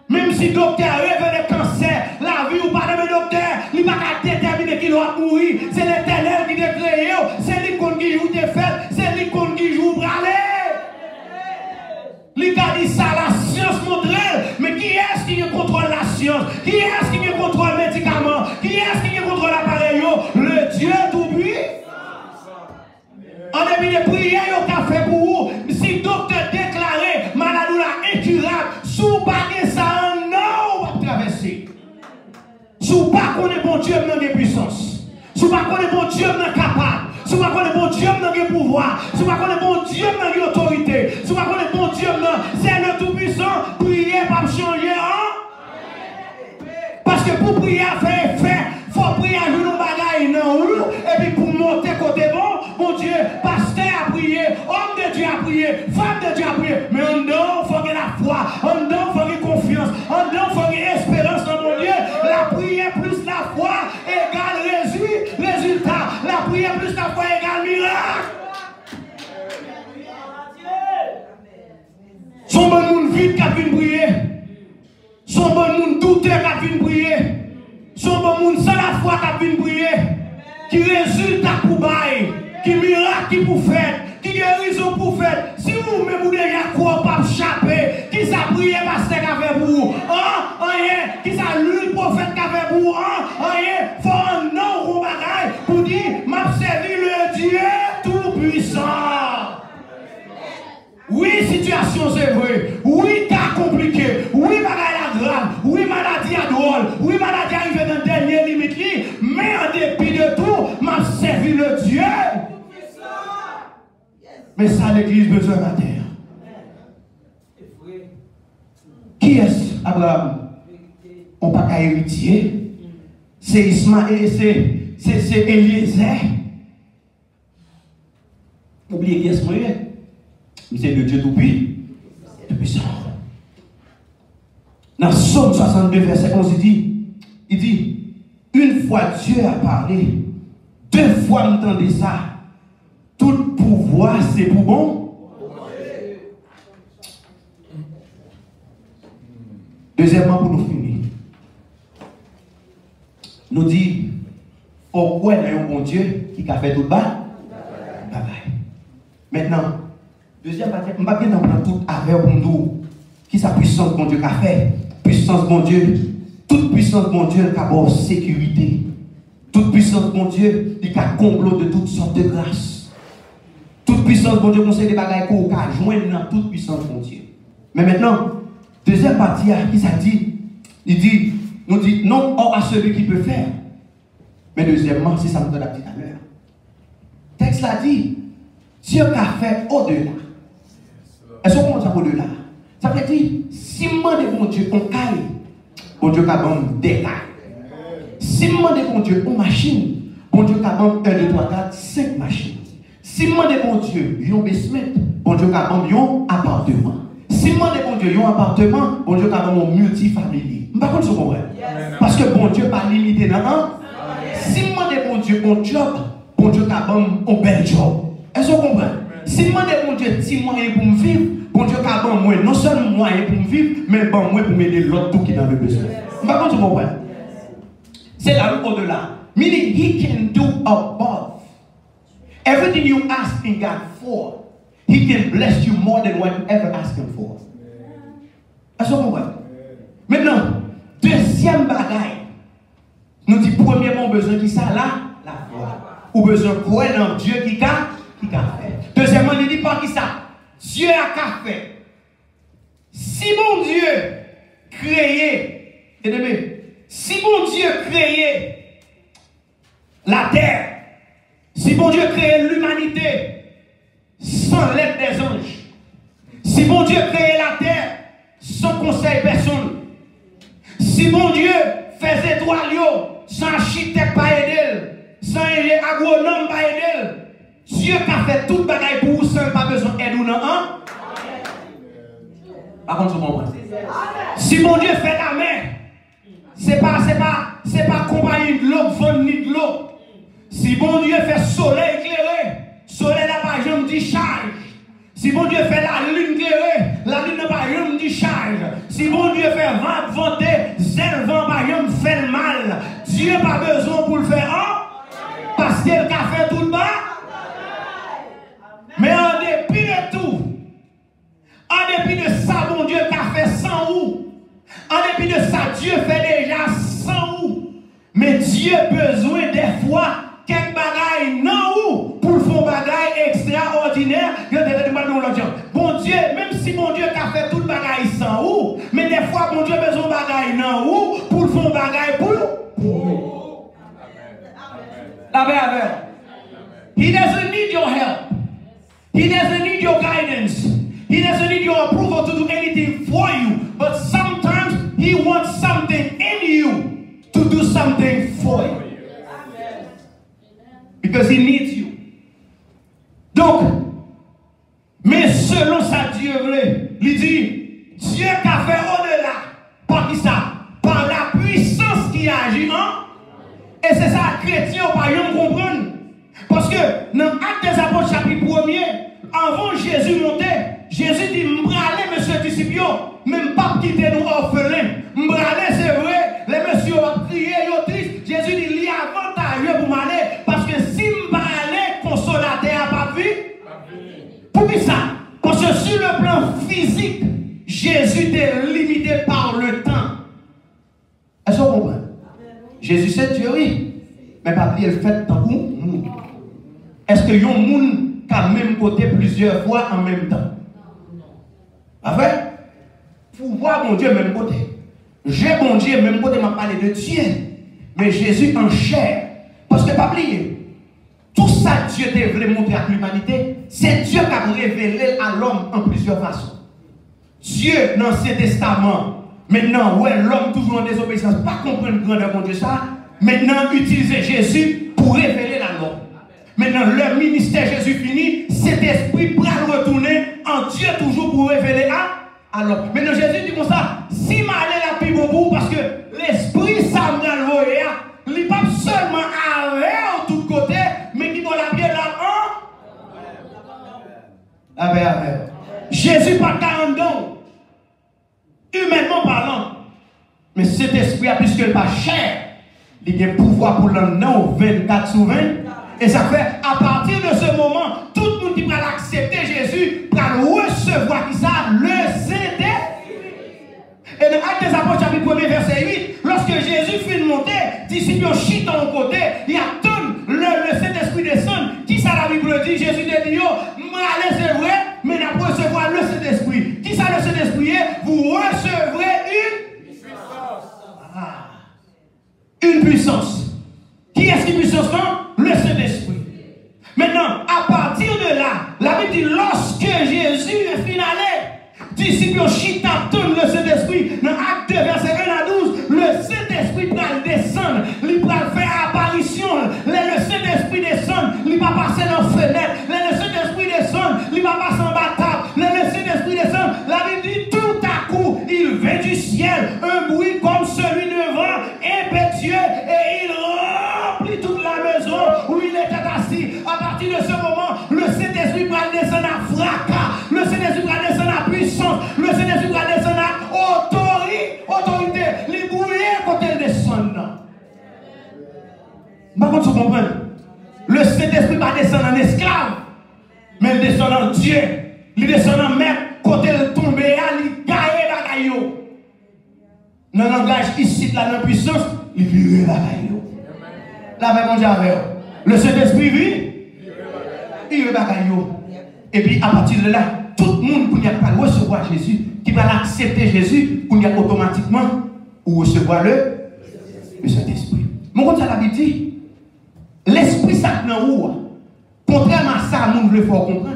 [SPEAKER 1] Même si le docteur révèle le cancer, la vie ou pas de docteur, il n'a pas déterminer qui doit mourir. C'est l'Éternel qui t'a créé. C'est lui qui joue tes fêtes. C'est lui qui joue braler. Il a dit ça, la science montre. Mais qui est-ce qui contrôle la science? Qui est-ce qui contrôle le médicament? Qui est-ce qui contrôle l'appareil? Le Dieu tout-puissant. En début de prière, il a fait pour vous. Si le docteur déclaré maladie incurable, sous pas ça, non, on va traverser. Sous pas qu'on est bon Dieu dans les puissances. Sous pas qu'on est bon Dieu dans capable. Sous pas qu'on est bon Dieu dans le pouvoir. Sous pas qu'on est bon Dieu dans l'autorité. Sous pas qu'on est bon Dieu dans c'est le tout-puissant. Prier pas changer, hein? Parce que pour prier à faire effet, il faut prier à jouer nos bagailles, non? Et puis pour monter côté bon, mon Dieu, pasteur a prié, homme de Dieu a prié, femme de Dieu a prié. Mais en dedans, il faut qu'il y ait la foi, en dedans, il faut qu'il y ait confiance, en dedans, il faut qu'il y ait espérance dans mon Dieu. La prière plus la foi égale résultat. La prière plus la foi égale miracle. Son bon monde vite qui a pu prier. Son bon monde douteux qui a pu prier. Son bon monde sans la foi qui a pu prier. Qui résultat pour bail. Qui miracle qui pour faire. Qui guérison pour faire. Si vous-même vous déjà quoi pas échapper. Qui ça prier pasteur qui a fait pour vous. Rien. Qui ça lui le prophète qui a fait pour vous. Rien. Faut un nom au bagaille pour dire m'a servi le Dieu tout-puissant. Oui, situation c'est vrai. Oui, cas compliqué. Oui, bagaille la grave. Oui, maladie à drôle. Oui, maladie arrive dans la dernière limite. Mais en dépit de tout, m'a servi le Dieu. Mais ça, l'église besoin de la terre. Qui est-ce, Abraham? On n'a pas héritier. C'est Ismaël, c'est Eliezer. Oubliez qui est-ce que c'est le Dieu tout-puissant. Dans Psaume 62, verset 11, il dit, une fois Dieu a parlé, deux fois m'entendez ça. Tout pouvoir, c'est pour bon. Deuxièmement, pour nous finir. nous dit, pourquoi il y a un bon Dieu qui a fait tout bas? Maintenant, deuxième partie, je ne vais pas bien prendre tout avec pour nous. Qui sa puissance, bon Dieu, qu'a fait? Puissance, bon Dieu. Toute puissance, bon Dieu, qui a sécurité. Toute puissance, bon Dieu, qui a complot de toutes sortes de grâces. Toute puissance, bon Dieu, conseille des bagailles qu'on a joindre dans toute puissance, bon Dieu. Mais maintenant, deuxième partie, qui ça dit? Il dit, nous dit non à celui qui peut faire. Mais deuxièmement, c'est ça que nous avons dit tout à l'heure. Le texte l'a dit, Dieu a fait au-delà. Est-ce qu'on comprend ça au-delà? Ça veut dire, si je demande bon Dieu, on caille, bon Dieu a bon des cailles. Si je demande bon Dieu, on machine, bon Dieu a bon 1, 2, 3, 4, 5 machines. Si je demande bon Dieu, un basement, bon Dieu a bon un appartement. Si je demande bon Dieu, un appartement, bon Dieu a bon multifamilier. Je ne sais pas si vous comprenez. Parce que bon Dieu n'est pas limité dans un. Si je demande bon Dieu, un job, bon Dieu a bon un bel job. Est-ce que vous comprenez? Si je demande bon Dieu, 10 moyens pour me vivre, bon Dieu a bon moi, non seulement moyen pour me vivre, mais bon moi pour m'aider l'autre tout qui est dans le besoin. Je ne sais pas si vous comprenez. C'est là au-delà. Meaning, he can do above. Everything you ask in God for, he can bless you more than what you ever ask him for. Est-ce que vous comprenez? Maintenant, deuxième bagaille, nous dit premièrement besoin qui ça là? La foi. Ou besoin de croire dans Dieu qui a fait. Deuxièmement, il dit pas qui ça? Dieu a fait. Si mon Dieu créé, si mon Dieu créé la terre, si mon Dieu créé l'humanité sans l'aide des anges, si mon Dieu créé la terre sans conseil personne, si mon Dieu fait étoiles sans architecte pas aider, sans agronome pas aider, Dieu qui a fait toute bagaille pour vous sans pas besoin d'aide ou non. Par contre, vous comprenez. Si mon Dieu fait la mer, c'est pas compagnie de l'eau, vendre ni de l'eau. Si bon Dieu fait soleil éclairé, soleil n'a pas jamais dit charge. Si bon Dieu fait la lune éclairée, la lune n'a pas jamais dit charge. Si bon Dieu fait vent vanter, zèle vent pas jamais fait le mal. Dieu n'a pas besoin pour le faire parce qu'il a fait tout le bas. Mais en dépit de tout, en dépit de ça, bon Dieu a fait sans vous. En dépit de ça, Dieu fait déjà sans vous. Mais Dieu a besoin des fois quelques bagailles non ou pour faire bagaille extraordinaire. Bon Dieu, même si mon Dieu a fait toute bagaille sans ou, mais des fois mon Dieu a besoin de bagaille non ou pour faire bagaille pour vous. He doesn't need your help. He doesn't need your guidance. He doesn't need your approval to do anything for you. But sometimes he wants something in you to do something for you. Because he needs you. Donc, mais selon sa Dieu voulait, il dit, Dieu qui a fait au-delà, par qui ça? Par la puissance qui agit, hein? Et c'est ça, chrétien, par exemple, comprendre. Parce que dans Actes des Apôtres, chapitre 1er, avant Jésus montait, Jésus dit, m'bralez, monsieur disciple, même pas quitter nous orphelins. M'bralez, c'est vrai, les messieurs ont crié, ils triste. Jésus dit, il y a avantageux pour m'aller, parce que si m'bralez, consolateur n'a pas vu. Pour qui ça? Parce que sur le plan physique, Jésus était limité par le temps. Est-ce que vous comprenez? Jésus c'est Dieu, oui. Mais pas oublier le fait tant que nous. Est-ce que y a un monde qui a même côté plusieurs fois en même temps? En fait, pour voir mon Dieu même côté. J'ai mon Dieu même côté, m'a parlé de Dieu. Mais Jésus en chair. Parce que pas oublier, tout ça Dieu devait montrer à l'humanité, c'est Dieu qui a révélé à l'homme en plusieurs façons. Dieu dans l'Ancien Testament, maintenant, ouais, l'homme toujours en désobéissance, pas comprendre grandeur mon Dieu ça, maintenant utiliser Jésus pour révéler la loi. Maintenant, le ministère Jésus fini, cet esprit pourra retourner en Dieu toujours pour révéler à l'homme. Maintenant, Jésus dit comme ça, si m'allez la plus beaucoup, parce que l'esprit ça me donne l'oreille, il n'est pas seulement à l'air de tous côtés, mais qui doit la bien là-haut. Jésus pas 40 ans, humainement parlant, mais cet esprit a plus que pas cher. il y a pouvoir pour l'an 24 sur 20. Et ça fait, à partir de ce moment, tout le monde qui va l'accepter Jésus, va recevoir qui ça, le Saint-Esprit. Et dans Actes des Apôtres, chapitre 1, verset 8, lorsque Jésus finit de monter, disciples chient de l'autre côté, il attend le Saint-Esprit descendre. Qui ça la Bible dit? Jésus dit, allez, c'est vrai, mais nous allons recevoir le Saint-Esprit. Qui ça le Saint-Esprit est? Vous recevrez une puissance. Une puissance. Qui est-ce qui puissance non? Le Saint-Esprit. Maintenant, à partir de là, la Bible dit, lorsque Jésus est finalé, disciples chita tourne le Saint-Esprit. Dans Acte 2, verset 1 à 12, le Saint-Esprit va descendre. Il va faire apparition. Le Saint-Esprit descend. Il va passer dans la fenêtre. Le Saint-Esprit descend. Il va passer en bataille. Le Saint-Esprit descend. La Bible dit, tout à coup, il vint du ciel un bruit comme celui de vent impétueux et il remplit toute la maison où il était assis. À partir de ce moment, le Saint-Esprit va descendre à fracas. Le Saint-Esprit va descendre à puissance. Le Saint-Esprit va descendre à autorité. Les brouillés quand elle descend. Par contre, vous comprenez? Le Saint-Esprit va descendre en esclave, mais il descend en Dieu. Il descend en maître. Quand elle tombe, il gagne la caillou. Dans le langage ici, là, dans la puissance, il vire la caillou. Là, avec mon Dieu, le Saint-Esprit vit, il vire la caillou. Et puis, à partir de là, tout le monde qui n'a pas recevoir Jésus, qui va l'accepter Jésus, qui a automatiquement ou recevoir le Saint-Esprit. Mon compte, ça l'a dit, l'Esprit Saint dans où, contrairement à ça, nous voulons faire comprendre.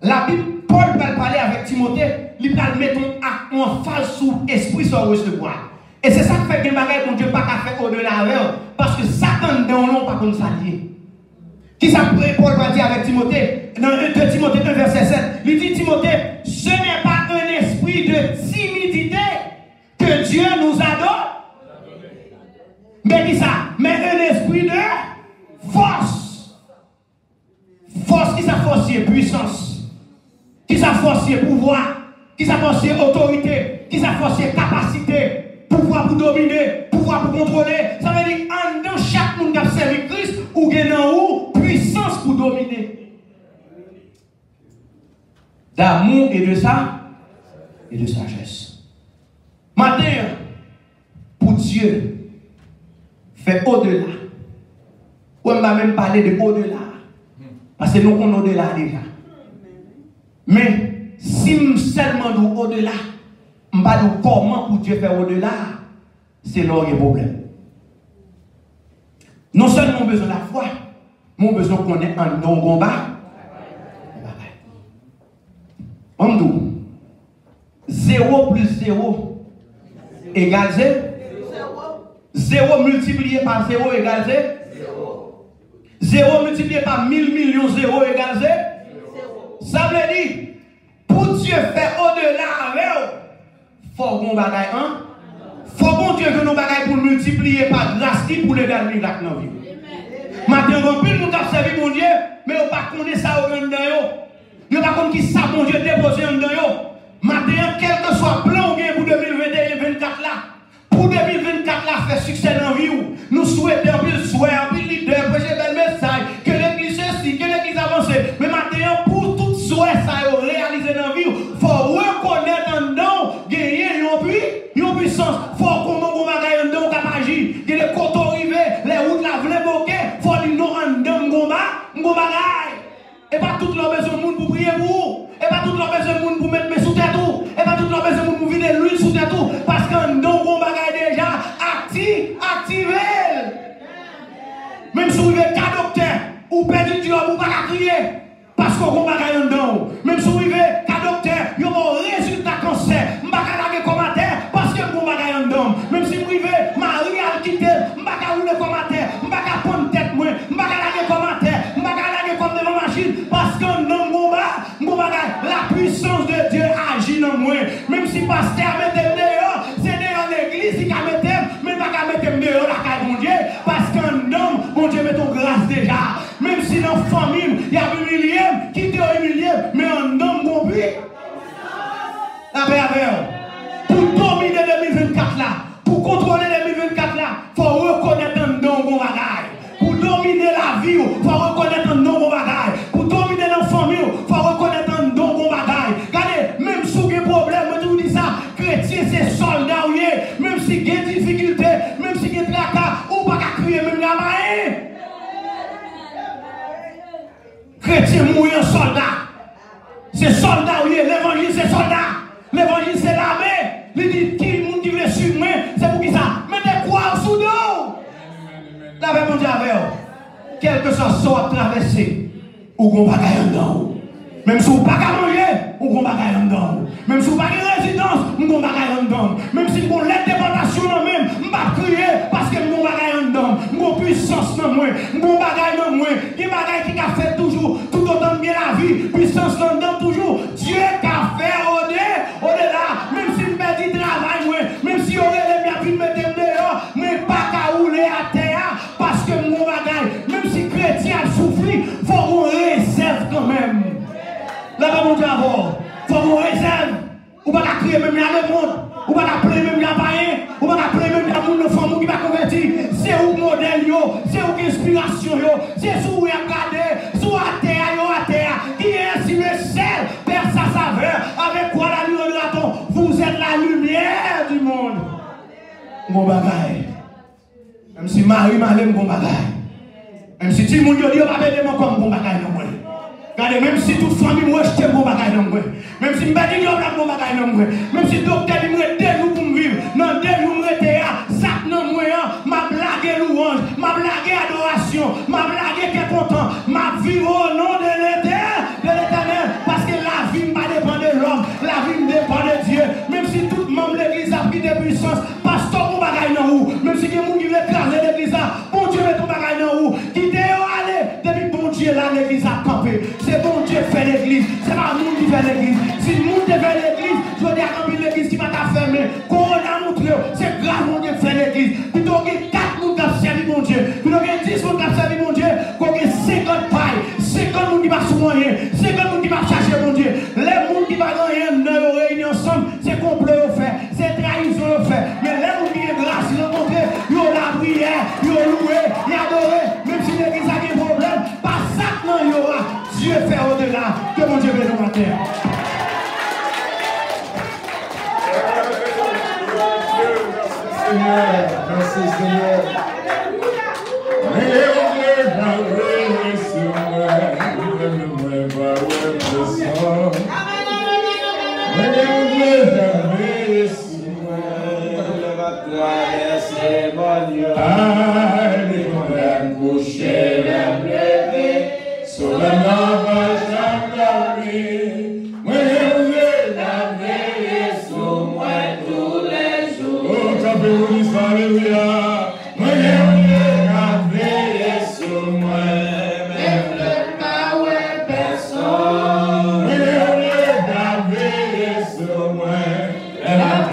[SPEAKER 1] La Bible, Paul va parler avec Timothée, il va mettre en face sous l'Esprit sans recevoir. Et c'est ça qui fait que les bagages qu'on ne peut pas faire au-delà avec, parce que Satan dans l'on pas comme ça lié. Qui ça Paul va dire avec Timothée? Dans 2 Timothée 1, verset 7, il dit Timothée, ce n'est pas un esprit de timidité que Dieu nous a donné. Mais qui ça? Mais un esprit de force. Force qui ça force et puissance. Qui ça force et pouvoir. Qui ça force et autorité. Qui ça force et capacité. Pouvoir pour dominer, pouvoir pour contrôler. Ça veut dire, en dans chaque monde qui a servi Christ, ou gagne ou puissance pour dominer. D'amour et de ça, et de sagesse. Maintenant, pour Dieu, fait au-delà. On va même parler de au-delà. Parce que nous connaissons au-delà déjà. Mais si nous seulement nous au-delà, je ne sais pas comment pour Dieu faire au-delà, c'est là qu'il y a problème. Non seulement besoin de la foi, mais besoin qu'on ait un non combat. On dit 0 plus 0 égale 0. 0 multiplié par 0 égale 0. 0 multiplié par 1000 millions 0 égale 0. Ça veut dire, pour Dieu faire au-delà avec, il faut qu'on bagaille un. Il faut qu'on Dieu que nous bagaille pour multiplier par grâce pour les derniers miracles dans la vie. Maintenant, on peut nous observer mon Dieu, mais on ne pas connaître ça au dedans. On ne pas connaître qui ça mon Dieu déposé en dedans. Maintenant, quel que soit le plan pour 2021-2024 là, pour 2024 là, faire succès dans la vie, nous souhaitons un peu de souhait, un peu de leader, prêcher bel message, que l'église ceci, que l'église avance. Mais maintenant, pour tout souhait, ça réaliser dans la vie, il faut reconnaître en dedans, gagner une puissance. Il faut qu'on ait un bagage en dedans, qu'on agir. Il y a des coteaux rivés, les routes là, vle bloquer. Il faut dire non en dedans, un bagage. Et pas tout le besoin de monde pour prier pour vous. Et pas tout le besoin de monde pour mettre mes sous tête tout. Et pas tout le besoin de monde pour vider l'huile sous tête tout. Parce qu'en dedans, on bagage déjà activé. Même si vous avez 4 docteurs, ou perdu du job, ou pas crier. Parce qu'on va gagner un don. Même si vous avez 4 docteurs, vous avez un résultat cancer. Je ne vais pas gagner commentaire parce que vous avez gagner un don. Même si vous avez Marie à quitter, je ne vais pas gagner commentaire. Je ne vais pas prendre tête. Je ne vais pas gagner commentaire. Je ne vais pas gagner comme devant machine. Parce qu'un don, la puissance de Dieu agit dans moi. Même si pasteur mette dehors, c'est dans l'église qui a mis mais pas qu'à mettre dehors la caille mon Dieu. Parce qu'un homme, mon Dieu met ton grâce déjà. Même si dans la famille, il y a humilié, qui t'a humilié, mais un homme bon but. La paix avec pour dominer 2024 là, pour contrôler 2024 là, il faut reconnaître soldat, même si il y a des difficultés, même si il y a des tracas, ou pas qu'à crier, même la main. Chrétien mourir soldat. C'est soldat, l'évangile c'est soldat. L'évangile c'est l'armée. Il dit qui le monde qui veut suivre, c'est pour qui ça? Mettez quoi sous nous? La paix mondiale avec vous. Quel que soit ce à traverser, ou qu'on va gagner dedans. Même si vous n'avez pas manger, ou qu'on va gagner dedans. Même si vous n'avez pas de résidence, ou qu'on va gagner dedans. Même si vous avez l'indépendance, même, je ne vais pas crier parce que vous va gagner dedans. Mon puissance dans moi, mon bagage dans moi. Qui bagage qui a fait toujours, tout autant de bien la vie, puissance dans dedans toujours. Dieu qui a fait au-delà, même si je perds du travail, moi, même si on aurait bien pu me mettre dehors, mais pas qu'à rouler à terre, parce que mon bagage, même si chrétien a souffert, il faut qu'on réserve quand même. Là, mon Dieu, il faut qu'on réserve. Ou pas crier même le monde, ou pas appeler même la païen, ou pas appeler même la monde de femme qui va convertir. C'est où modèle, c'est où inspiration, c'est où regarder, sous à terre, qui est ainsi le sel, perd sa saveur, avec quoi la lumière de raton. Vous êtes la lumière du monde. Mon bagaille. Même si Marie m'a l'aime, mon bagaille. Même si tout le monde dit, on va m'aider comme mon bagaille. Regardez, même si toute famille me rejette mon bagaille dans moi, même si je me dis mon bagaille dans moi, même si le docteur dit me deux jours pour me vivre, non, 2 jours me rester sac dans moi, ma blague louange, ma blague adoration, ma blague qui est content, ma vie au nom de l'Éternel, parce que la vie ne dépend de l'homme, la vie dépend de Dieu, même si tout le monde l'église a pris des puissances, pasteur mon bagaille dans où, même si il y a des gens qui veulent écraser l'église, bon Dieu met ton bagaille dans où, qui aller, depuis bon Dieu là, l'église a campé. C'est bon Dieu qui fait l'église, c'est pas le monde qui fait l'église. Si le monde fait l'église, je veux dire à l'église qui va t'affermer. Corona montre, c'est grave mon Dieu qui fait l'église. Puis donc il y a 4 monde qui a servi mon Dieu. Puis donc il y a 10 monde qui a servi mon Dieu. Puis il y a 50 pailles, 50 monde qui va sous rien, 50 monde qui va chercher mon Dieu. Les monde qui va rien, nous réunir ensemble, c'est complot au fait, c'est trahison au fait. Mais les monde qui ont grâce, ils ont montré, ils ont la prière, ils ont loué, ils ont adoré, même si l'église a des problèmes, pas ça que non, il y aura. Dieu fait au-delà, que mon Dieu bénisse ma terre.
[SPEAKER 2] Merci Seigneur.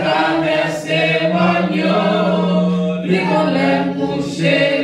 [SPEAKER 3] Traverser mon Dieu, lui qu'on l'aime coucher.